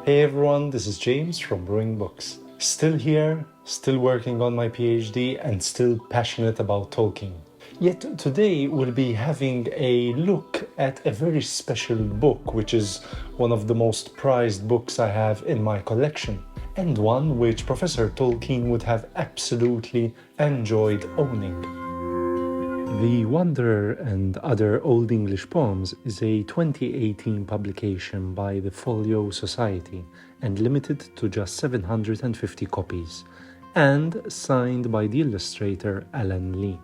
Hey everyone, this is James from Brewing Books. Still here, still working on my PhD, and still passionate about Tolkien. Yet today we'll be having a look at a very special book, which is one of the most prized books I have in my collection, and one which Professor Tolkien would have absolutely enjoyed owning. The Wanderer and Other Old English Poems is a 2018 publication by the Folio Society and limited to just 750 copies, and signed by the illustrator Alan Lee.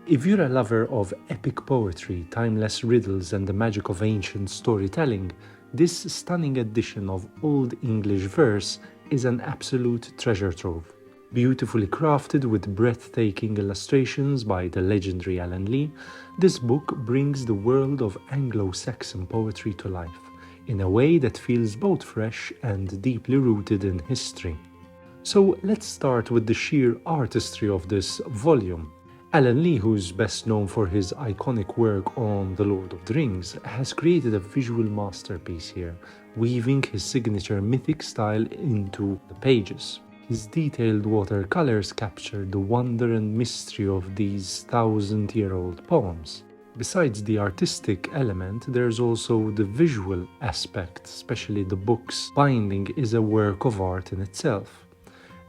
If you're a lover of epic poetry, timeless riddles, and the magic of ancient storytelling, this stunning edition of Old English verse is an absolute treasure trove. Beautifully crafted with breathtaking illustrations by the legendary Alan Lee, this book brings the world of Anglo-Saxon poetry to life in a way that feels both fresh and deeply rooted in history. So let's start with the sheer artistry of this volume. Alan Lee, who's best known for his iconic work on The Lord of the Rings, has created a visual masterpiece here, weaving his signature mythic style into the pages. His detailed watercolors capture the wonder and mystery of these 1,000-year-old poems. Besides the artistic element, there's also the visual aspect, especially the book's binding is a work of art in itself.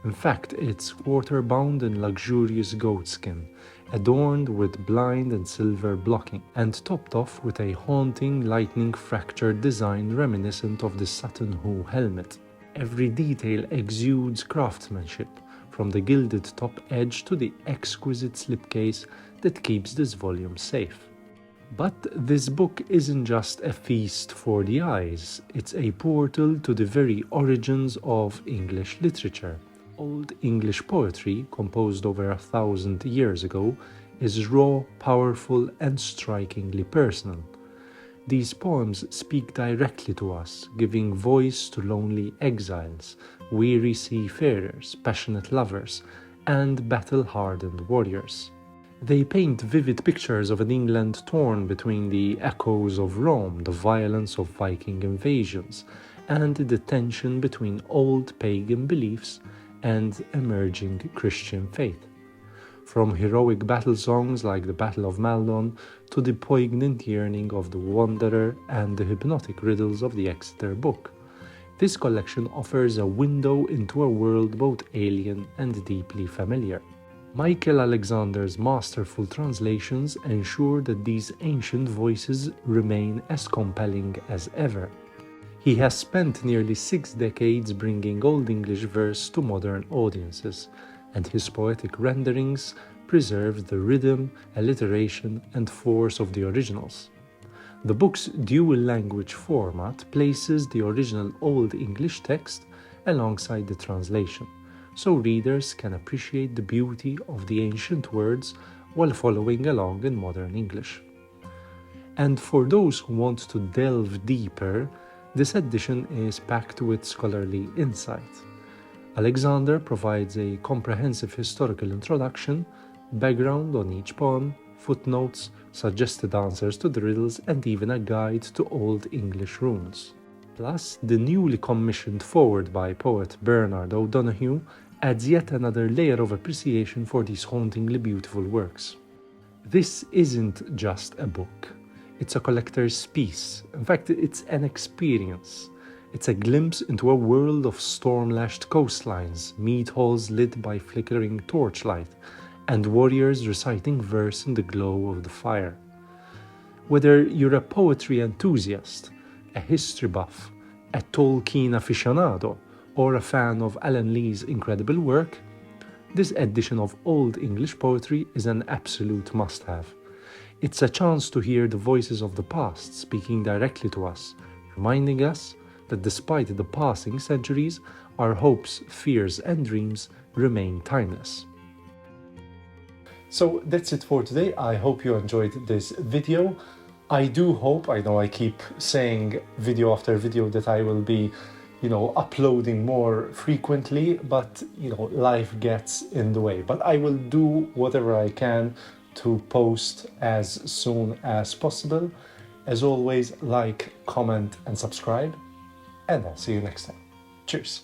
In fact, it's quarter-bound in luxurious goatskin, adorned with blind and silver blocking, and topped off with a haunting lightning-fractured design reminiscent of the Sutton Hoo helmet. Every detail exudes craftsmanship, from the gilded top edge to the exquisite slipcase that keeps this volume safe. But this book isn't just a feast for the eyes, it's a portal to the very origins of English literature. Old English poetry, composed over 1,000 years ago, is raw, powerful, and strikingly personal. These poems speak directly to us, giving voice to lonely exiles, weary seafarers, passionate lovers, and battle-hardened warriors. They paint vivid pictures of an England torn between the echoes of Rome, the violence of Viking invasions, and the tension between old pagan beliefs and emerging Christian faith. From heroic battle songs like the Battle of Maldon to the poignant yearning of the Wanderer and the hypnotic riddles of the Exeter Book, this collection offers a window into a world both alien and deeply familiar. Michael Alexander's masterful translations ensure that these ancient voices remain as compelling as ever. He has spent nearly 6 decades bringing Old English verse to modern audiences, and his poetic renderings preserve the rhythm, alliteration, and force of the originals. The book's dual language format places the original Old English text alongside the translation, so readers can appreciate the beauty of the ancient words while following along in modern English. And for those who want to delve deeper, this edition is packed with scholarly insight. Alexander provides a comprehensive historical introduction, background on each poem, footnotes, suggested answers to the riddles, and even a guide to Old English runes. Plus, the newly commissioned foreword by poet Bernard O'Donoghue adds yet another layer of appreciation for these hauntingly beautiful works. This isn't just a book. It's a collector's piece. In fact, it's an experience. It's a glimpse into a world of storm-lashed coastlines, mead halls lit by flickering torchlight, and warriors reciting verse in the glow of the fire. Whether you're a poetry enthusiast, a history buff, a Tolkien aficionado, or a fan of Alan Lee's incredible work, this edition of Old English poetry is an absolute must-have. It's a chance to hear the voices of the past speaking directly to us, reminding us that despite the passing centuries, our hopes, fears, and dreams remain timeless. So that's it for today. I hope you enjoyed this video. I do hope, I know I keep saying video after video that I will be, uploading more frequently, but, life gets in the way. But I will do whatever I can to post as soon as possible. As always, like, comment, and subscribe. and I'll see you next time. Cheers!